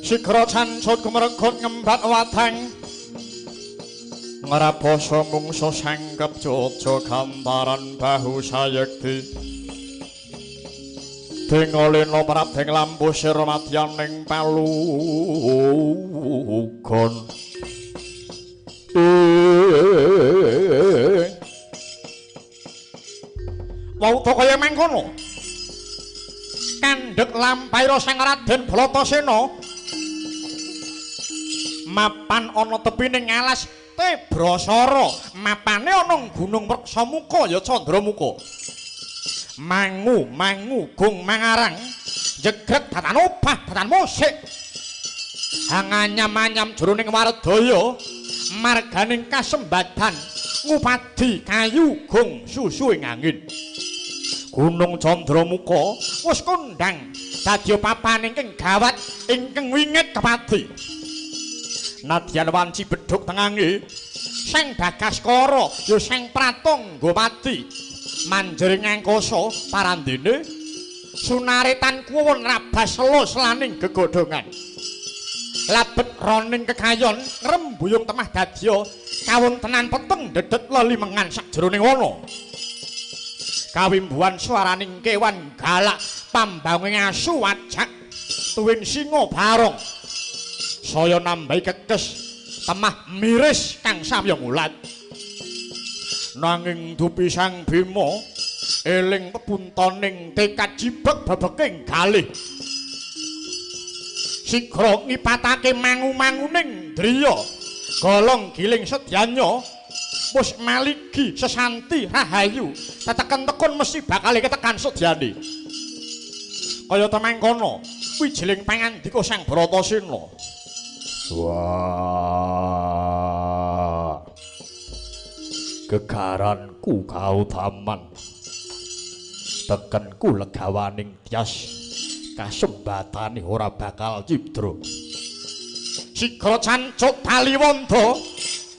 Sikra cancut kumrekut ngembat wateng ngraposo mungso sangkep jojo gantaran bahu sayekti dengolena prabdeng lampu sira madyaning palugon wau to kaya mangkono kandhek lampaira sang Raden Bratasena mapan ana tepining alas Tebrasara mapane ana Gunung Wreksamuka ya Candramuka mangu gung mangarang jegret datan obah datan musik hanganyam-anyam jroning Waredaya marganing kasembadan ngupadi kayu gung susu ing angin Gunung Candramuka wis kondhang dadi papan ingkang gawat ingkang wingit kepati nadyan wanci bedhug tengange sang Bagaskara ya sang Pratangga mati manjering angkasa parandene sunaritan kuwon rabas selo selaning gegodhongan labet roning kekayon ngrembuyung temah dadya kawontenan peteng dedet lelimengan sakjroning wana kawimbuhan swaraning kewan galak pambanging asu wajak tuwin singa barong saya nambahi kekes temah miris kang samya ngulat nanging dupi sang Bima eling pepuntaning tekad jibeg bebeking galih sigra ngipatake mangu-manguning driya golong giling sedyanya wis maligi sesanti rahayu teteken tekun mesti bakal ketekan sedyane kaya temangkono wijiling pangandika sang Bratasena wah gegaranku kautaman tekenku legawaning tias kasembatane ora bakal cibdra sigra cancut taliwonda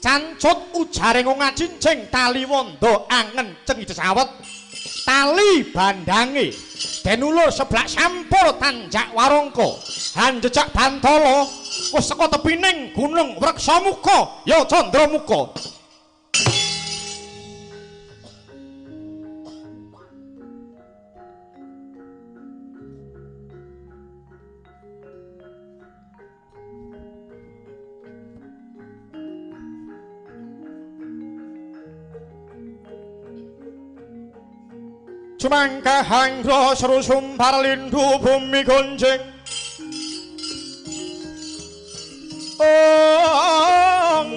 cancut ujaring ngacincing taliwonda angen cengi sawet tali bandange denulur seblak sampur tanjak warangka han jejak bantala wis saka tepining Gunung Wreksamuka ya Candramuka Cumangka hangro serusum parlindu bumi gonjeng ong